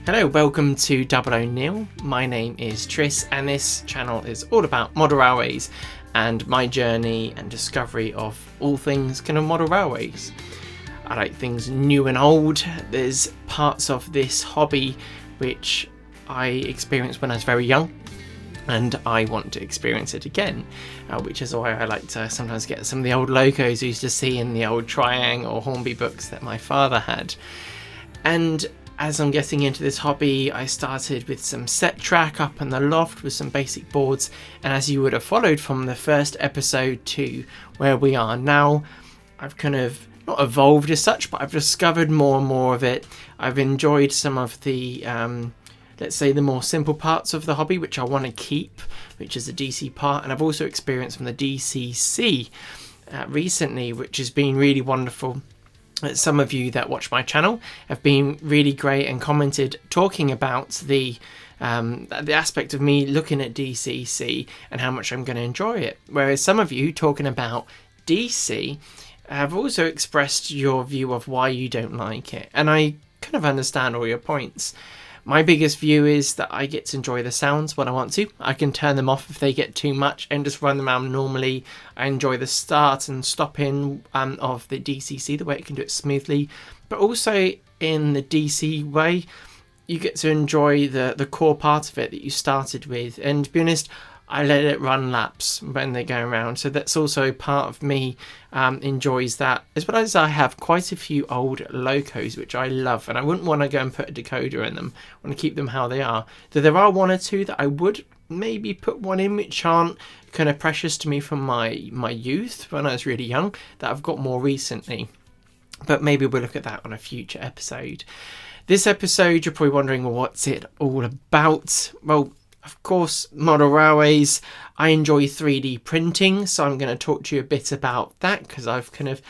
Hello, welcome to Double O'Neill. My name is Tris and this channel is all about model railways and my journey and discovery of all things kind of model railways. I like things new and old. There's parts of this hobby which I experienced when I was very young and I want to experience it again, which is why I like to sometimes get some of the old locos I used to see in the old Triang or Hornby books that my father had. And as I'm getting into this hobby, I started with some set track up in the loft with some basic boards, and as you would have followed from the first episode to where we are now, I've kind of not evolved as such, but I've discovered more and more of it. I've enjoyed some of the let's say the more simple parts of the hobby, which I want to keep, which is the DC part, and I've also experienced from the DCC recently, which has been really wonderful. Some of you that watch my channel have been really great and commented talking about the aspect of me looking at DCC and how much I'm going to enjoy it. Whereas some of you talking about DC have also expressed your view of why you don't like it. And I kind of understand all your points. My biggest view is that I get to enjoy the sounds when I want to. I can turn them off if they get too much and just run them around normally. I enjoy the start and stopping of the DCC, the way it can do it smoothly. But also in the DC way, you get to enjoy the core part of it that you started with. And to be honest, I let it run laps when they go around, so that's also part of me enjoys that, as well as I have quite a few old locos which I love, and I wouldn't want to go and put a decoder in them. I want to keep them how they are. Though there are one or two that I would maybe put one in which aren't kind of precious to me from my youth when I was really young, that I've got more recently. But maybe we'll look at that on a future episode. This episode, you're probably wondering, well, what's it all about? Well, of course, model railways. I enjoy 3D printing, so I'm going to talk to you a bit about that because I've kind of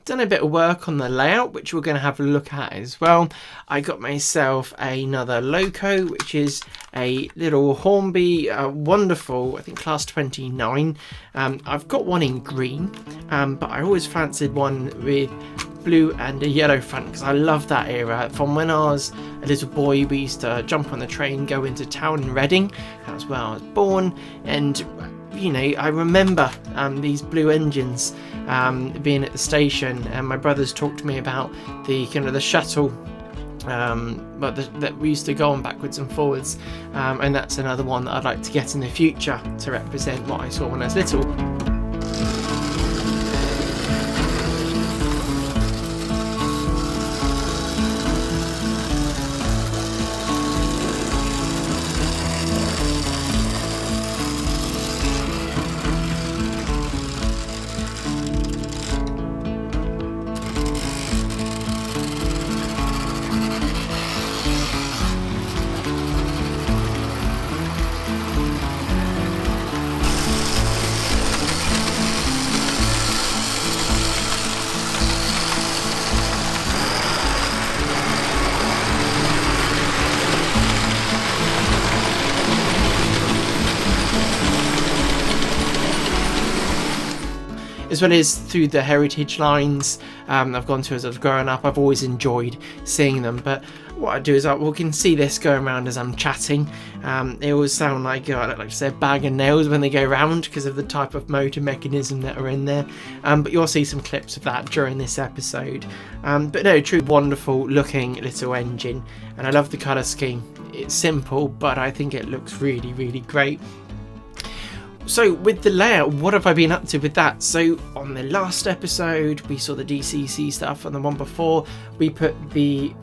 done a bit of work on the layout, which we're going to have a look at as well. I got myself another loco, which is a little Hornby, wonderful, I think class 29. I've got one in green, but I always fancied one with blue and a yellow front because I love that era. From when I was a little boy, we used to jump on the train, go into town in Reading. That was where I was born, and you know, I remember these blue engines being at the station, and my brothers talked to me about the kind of the shuttle that we used to go on backwards and forwards, and that's another one that I'd like to get in the future to represent what I saw when I was little. As well as through the heritage lines I've gone to as I've grown up, I've always enjoyed seeing them. But what I do is we can see this going around as I'm chatting. They always sound like, I don't like to say a bag of nails when they go round because of the type of motor mechanism that are in there. But you'll see some clips of that during this episode. But no, true wonderful looking little engine, and I love the colour scheme. It's simple, but I think it looks really, really great. So with the layout, what have I been up to with that? So on the last episode, we saw the DCC stuff, and the one before, we put the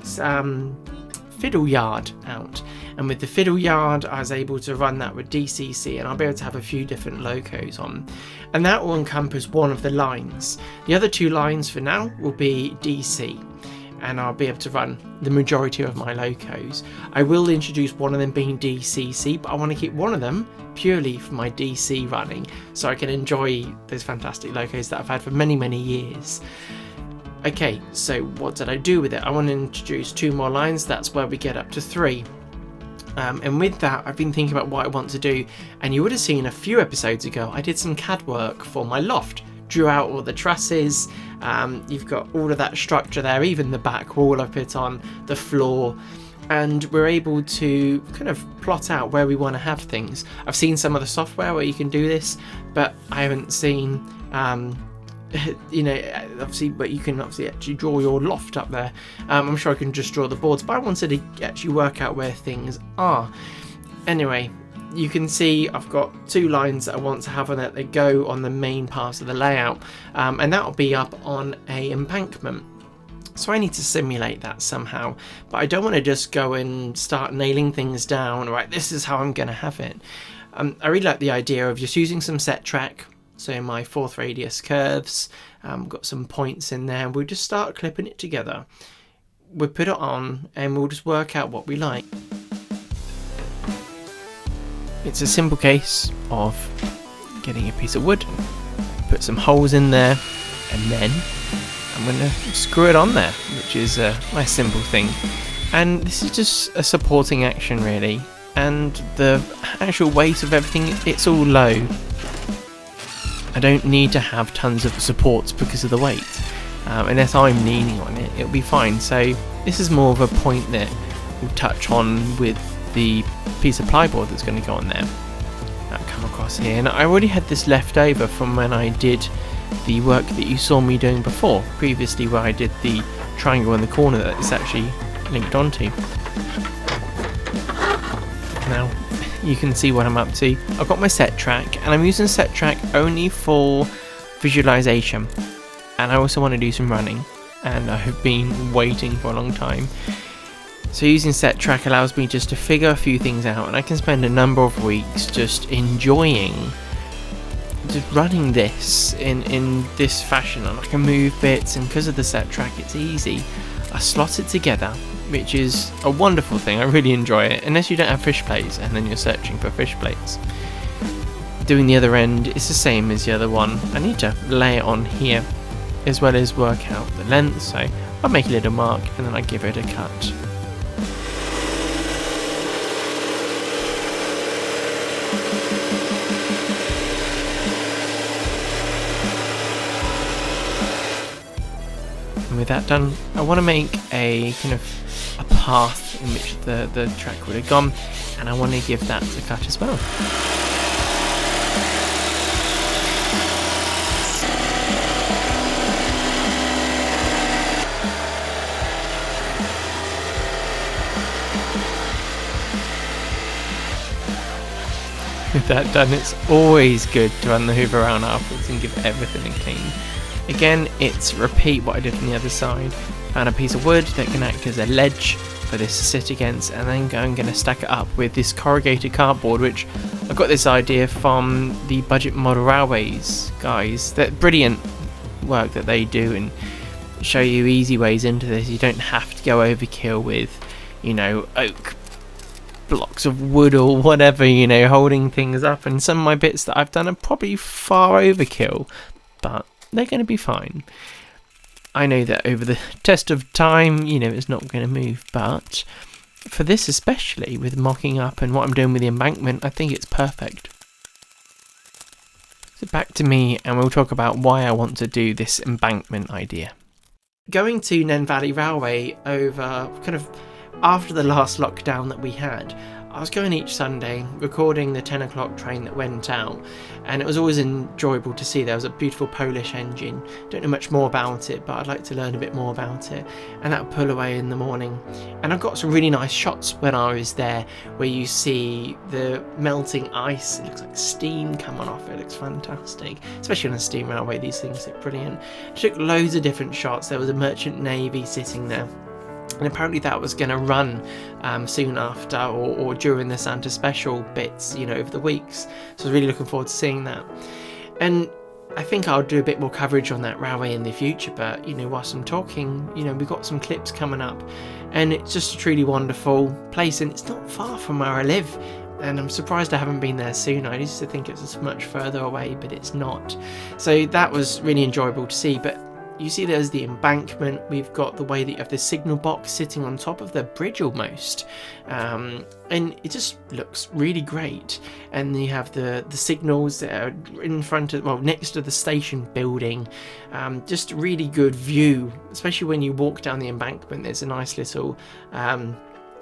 fiddle yard out. And with the fiddle yard, I was able to run that with DCC, and I'll be able to have a few different locos on. And that will encompass one of the lines. The other two lines for now will be DC, and I'll be able to run the majority of my locos. I will introduce one of them being DCC, but I want to keep one of them purely for my DC running, so I can enjoy those fantastic locos that I've had for many, many years. Okay, so what did I do with it? I want to introduce two more lines. That's where we get up to 3. And with that, I've been thinking about what I want to do, and you would have seen a few episodes ago I did some CAD work for my loft, drew out all the trusses. You've got all of that structure there, even the back wall I put on, the floor, and we're able to kind of plot out where we want to have things. I've seen some of the software where you can do this, but I haven't seen obviously, but you can obviously actually draw your loft up there. I'm sure I can just draw the boards, but I wanted to actually work out where things are. Anyway, you can see I've got 2 lines that I want to have on it. They go on the main parts of the layout, and that will be up on a embankment. So I need to simulate that somehow, but I don't want to just go and start nailing things down. Right, this is how I'm going to have it. I really like the idea of just using some set track. So my 4th radius curves, got some points in there. We'll just start clipping it together. We'll put it on and we'll just work out what we like. It's a simple case of getting a piece of wood, put some holes in there, and then I'm going to screw it on there, which is a nice simple thing. And this is just a supporting action really, and the actual weight of everything, it's all low. I don't need to have tons of supports because of the weight. Unless I'm leaning on it, it'll be fine. So this is more of a point that we'll touch on with the piece of plyboard that's going to go on there. That'll come across here, and I already had this left over from when I did the work that you saw me doing previously, where I did the triangle in the corner that it's actually linked onto. Now you can see what I'm up to. I've got my set track, and I'm using set track only for visualization, and I also want to do some running, and I have been waiting for a long time. So using set track allows me just to figure a few things out, and I can spend a number of weeks just enjoying just running this in this fashion, and I can move bits, and because of the set track it's easy. I slot it together, which is a wonderful thing. I really enjoy it, unless you don't have fish plates and then you're searching for fish plates. Doing the other end is the same as the other one. I need to lay it on here as well as work out the length, so I'll make a little mark and then I give it a cut. And with that done, I want to make a kind of a path in which the track would have gone, and I want to give that a cut as well. With that done, it's always good to run the hoover around afterwards and give everything a clean. Again, it's repeat what I did on the other side. Found a piece of wood that can act as a ledge for this to sit against, and then I'm going to stack it up with this corrugated cardboard, which I got this idea from the Budget Model Railways guys. That brilliant work that they do and show you easy ways into this. You don't have to go overkill with, you know, oak blocks of wood or whatever, you know, holding things up. And some of my bits that I've done are probably far overkill, but they're going to be fine. I know that over the test of time, you know, it's not going to move, but for this especially, with mocking up and what I'm doing with the embankment, I think it's perfect. So back to me, and we'll talk about why I want to do this embankment idea. Going to Nene Valley Railway over kind of after the last lockdown that we had, I was going each Sunday recording the 10 o'clock train that went out, and it was always enjoyable to see. There was a beautiful Polish engine. Don't know much more about it, but I'd like to learn a bit more about it, and that would pull away in the morning. And I've got some really nice shots when I was there where you see the melting ice. It looks like steam coming off. It looks fantastic, especially on a steam railway. These things look brilliant. I took loads of different shots. There was a merchant navy sitting there, and apparently that was going to run soon after or during the Santa Special bits, you know, over the weeks. So I was really looking forward to seeing that. And I think I'll do a bit more coverage on that railway in the future, but, you know, whilst I'm talking, you know, we've got some clips coming up, and it's just a truly wonderful place, and it's not far from where I live. And I'm surprised I haven't been there sooner. I used to think it was much further away, but it's not. So that was really enjoyable to see. But you see there's the embankment, we've got the way that you have the signal box sitting on top of the bridge almost, and it just looks really great. And you have the signals that are in front of, well, next to the station building. Just a really good view, especially when you walk down the embankment. There's a nice little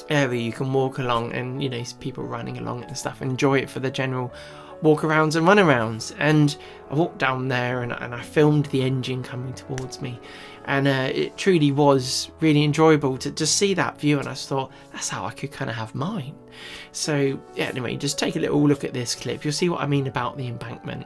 area you can walk along, and you know, people running along it and stuff. Enjoy it for the general walk-arounds and run-arounds. And I walked down there and I filmed the engine coming towards me, and it truly was really enjoyable to just see that view. And I just thought, that's how I could kind of have mine. So yeah, anyway, just take a little look at this clip. You'll see what I mean about the embankment.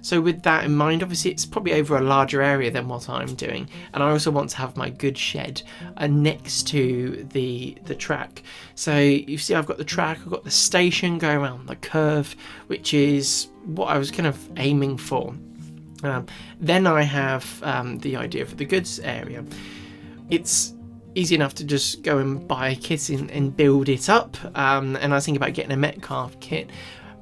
So with that in mind, obviously it's probably over a larger area than what I'm doing, and I also want to have my goods shed next to the track. So you see I've got the track, I've got the station going around the curve, which is what I was kind of aiming for. Then I have the idea for the goods area. It's easy enough to just go and buy a kit and build it up, and I was thinking about getting a Metcalf kit.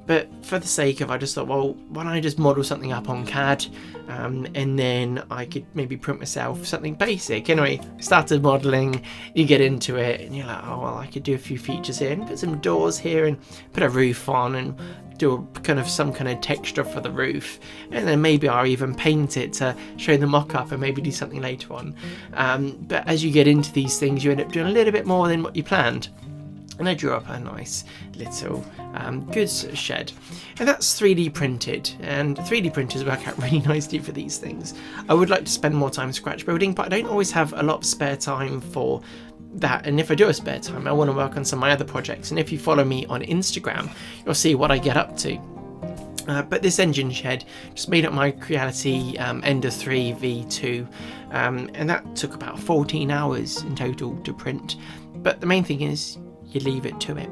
But for the sake of, I just thought, well, why don't I just model something up on CAD, and then I could maybe print myself something basic. Anyway, started modelling, you get into it, and you're like, oh, well, I could do a few features here, and put some doors here, and put a roof on, and do a kind of some kind of texture for the roof, and then maybe I'll even paint it to show the mock-up and maybe do something later on. But as you get into these things, you end up doing a little bit more than what you planned. And I drew up a nice little goods shed, and that's 3D printed, and 3D printers work out really nicely for these things. I would like to spend more time scratch building, but I don't always have a lot of spare time for that, and if I do have spare time, I want to work on some of my other projects, and if you follow me on Instagram, you'll see what I get up to. But this engine shed just made up my Creality Ender 3 V2, and that took about 14 hours in total to print. But the main thing is, you leave it to it.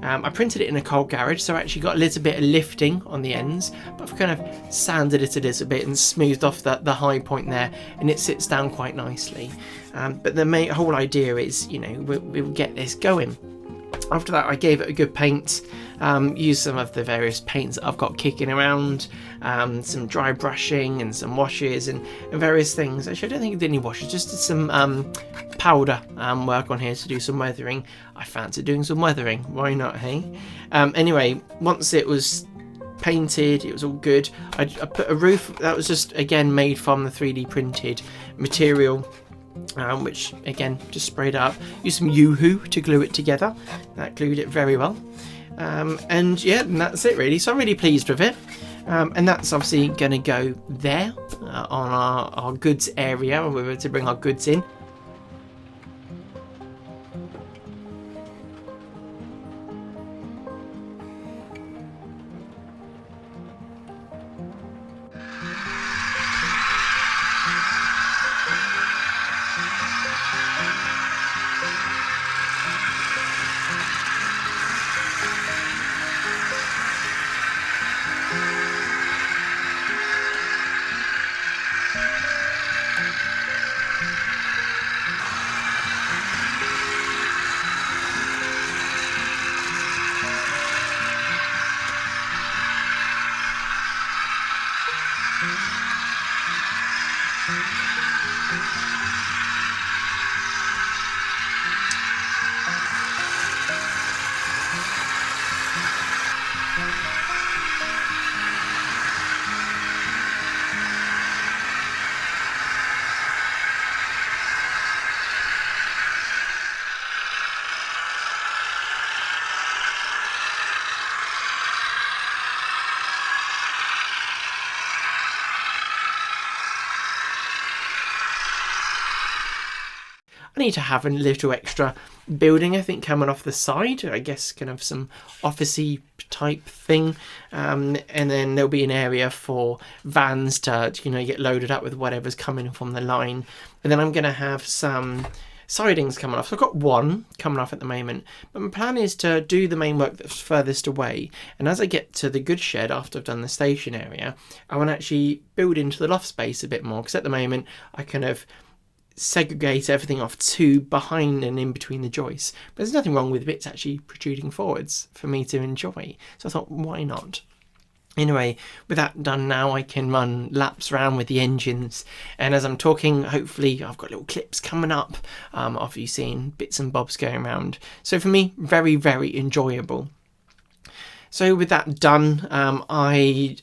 I printed it in a cold garage, so I actually got a little bit of lifting on the ends, but I've kind of sanded it a little bit and smoothed off the high point there, and it sits down quite nicely. But the whole idea is, you know, we'll get this going. After that, I gave it a good paint, used some of the various paints that I've got kicking around, some dry brushing and some washes and various things. Actually, I don't think I did any washes, just did some powder work on here to do some weathering. I fancy doing some weathering, why not, hey? Anyway, once it was painted, it was all good. I put a roof that was just, again, made from the 3D printed material. Which again just sprayed up. Used some Youchoos to glue it together. That glued it very well. And yeah, and that's it really. So I'm really pleased with it. And that's obviously going to go there on our goods area, where we're to bring our goods in. I need to have a little extra building, I think, coming off the side. I guess kind of some officey type thing. And then there'll be an area for vans to, you know, get loaded up with whatever's coming from the line. And then I'm going to have some sidings coming off. So I've got one coming off at the moment, but my plan is to do the main work that's furthest away. And as I get to the Goodshed after I've done the station area, I want to actually build into the loft space a bit more, because at the moment I kind of segregate everything off to behind and in between the joists. But there's nothing wrong with bits actually protruding forwards for me to enjoy. So I thought, why not? Anyway, with that done now, I can run laps around with the engines. And as I'm talking, hopefully I've got little clips coming up of you seeing bits and bobs going around. So for me, very, very enjoyable. So with that done, I,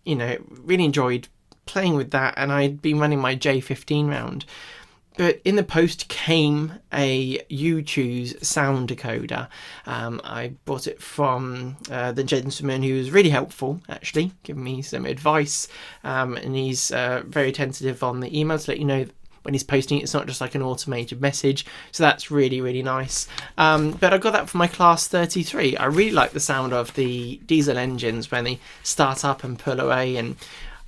really enjoyed playing with that, and I'd been running my J15 round. But in the post came a Youchoos sound decoder. I bought it from the gentleman who was really helpful, actually, giving me some advice. And he's very tentative on the email to let you know when he's posting it. It's not just like an automated message. So that's really, really nice. But I got that for my Class 33. I really like the sound of the diesel engines when they start up and pull away, and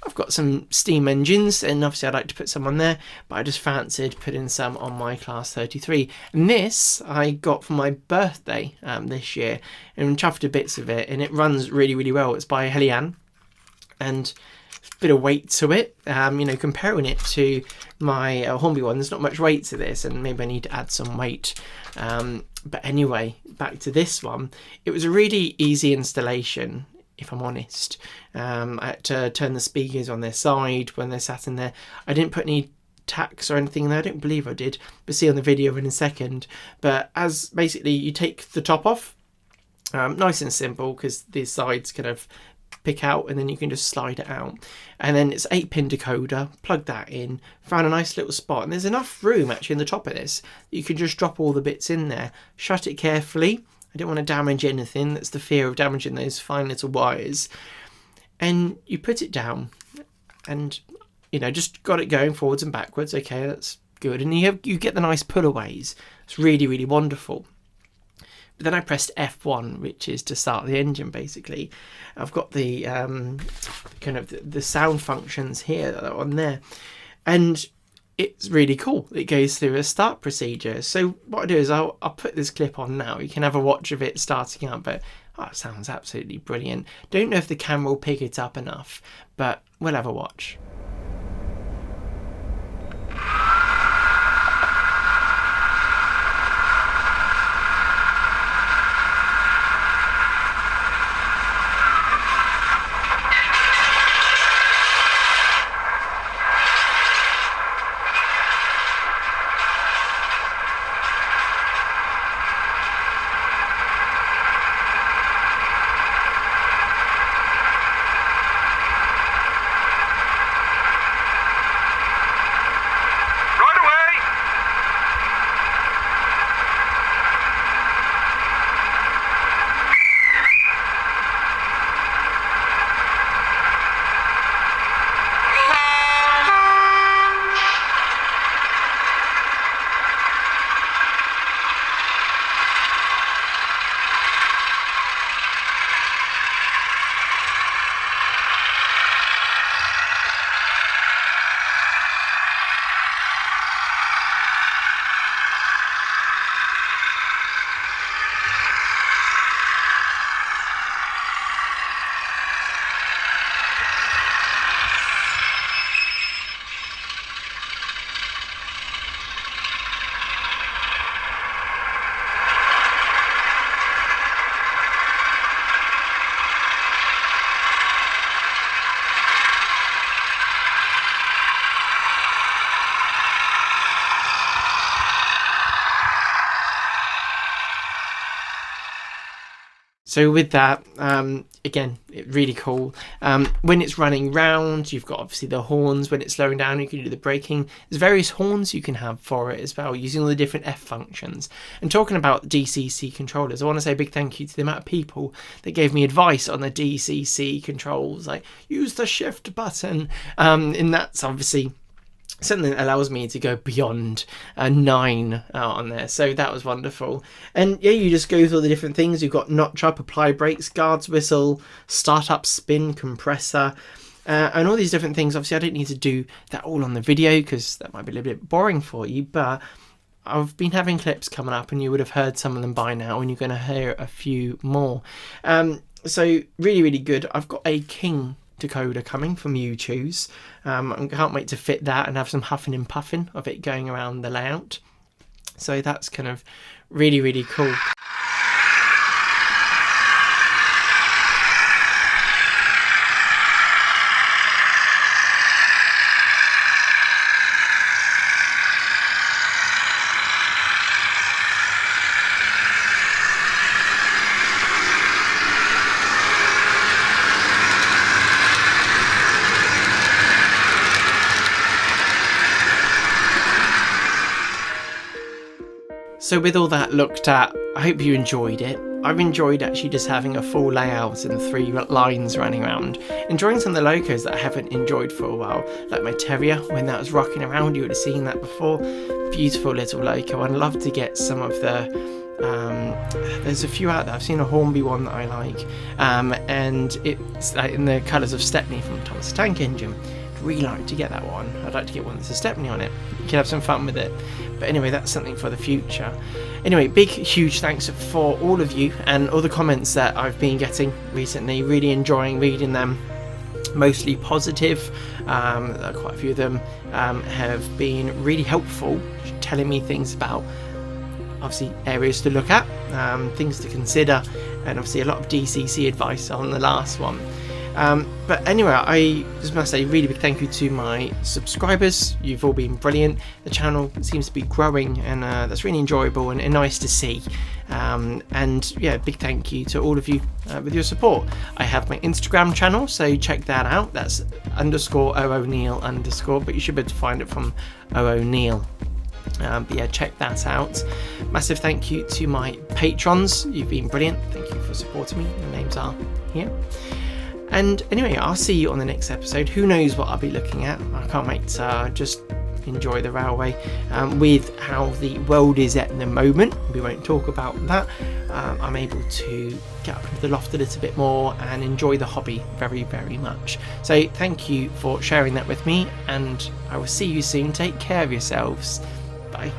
I've got some steam engines, and obviously I'd like to put some on there, but I just fancied putting some on my Class 33. And this I got for my birthday this year, and I'm chuffed to bits of it, and it runs really, really well. It's by Heljan, and a bit of weight to it. Comparing it to my Hornby one, there's not much weight to this, and maybe I need to add some weight. But anyway, back to this one. It was a really easy installation, if I'm honest. I had to turn the speakers on their side when they're sat in there. I didn't put any tacks or anything in there. I don't believe I did, but see on the video in a second. But as basically you take the top off, nice and simple, because the sides kind of pick out, and then you can just slide it out. And then it's 8-pin decoder, plug that in, found a nice little spot, and there's enough room actually in the top of this. You can just drop all the bits in there, shut it carefully. I don't want to damage anything. That's the fear of damaging those fine little wires. And you put it down and, just got it going forwards and backwards. Okay, that's good. And you get the nice pullaways. It's really, really wonderful. But then I pressed F1, which is to start the engine, basically. I've got the kind of the sound functions here that are on there. And it's really cool. It goes through a start procedure. So what I'll do is I'll put this clip on now. You can have a watch of it starting up, but it sounds absolutely brilliant. Don't know if the camera will pick it up enough, but we'll have a watch. So with that, again, really cool. When it's running round, you've got obviously the horns. When it's slowing down, you can do the braking. There's various horns you can have for it as well, using all the different F functions. And talking about DCC controllers, I want to say a big thank you to the amount of people that gave me advice on the DCC controls, like use the shift button. And that's obviously something that allows me to go beyond a 9 on there, so that was wonderful. And yeah, you just go through all the different things. You've got notch up, apply brakes, guards whistle, start up, spin, compressor, and all these different things. Obviously I don't need to do that all on the video because that might be a little bit boring for you, but I've been having clips coming up and you would have heard some of them by now, and you're going to hear a few more. So really good. I've got a King decoder coming from Youchoos. I can't wait to fit that and have some huffing and puffing of it going around the layout. So that's kind of really cool. So with all that looked at, I hope you enjoyed it. I've enjoyed actually just having a full layout and 3 lines running around. Enjoying some of the locos that I haven't enjoyed for a while, like my Terrier, when that was rocking around, you would have seen that before. Beautiful little loco. I'd love to get some of the, there's a few out there. I've seen a Hornby one that I like, and it's in the colours of Stepney from Thomas the Tank Engine. Really like to get that one. I'd like to get one that's a Stepney on it. You can have some fun with it. But anyway, that's something for the future. Anyway, big huge thanks for all of you and all the comments that I've been getting recently. Really enjoying reading them. Mostly positive. Quite a few of them have been really helpful, telling me things about obviously areas to look at, things to consider, and obviously a lot of DCC advice on the last one. But anyway, I just must say a really big thank you to my subscribers. You've all been brilliant. The channel seems to be growing, and that's really enjoyable and nice to see. And yeah, big thank you to all of you with your support. I have my Instagram channel, so check that out. That's _OONeil_, but you should be able to find it from OONeil. But yeah, check that out. Massive thank you to my patrons. You've been brilliant. Thank you for supporting me. Your names are here. And anyway, I'll see you on the next episode. Who knows what I'll be looking at. I can't wait to just enjoy the railway. With how the world is at the moment, we won't talk about that. I'm able to get up into the loft a little bit more and enjoy the hobby very, very much. So thank you for sharing that with me, and I will see you soon. Take care of yourselves. Bye.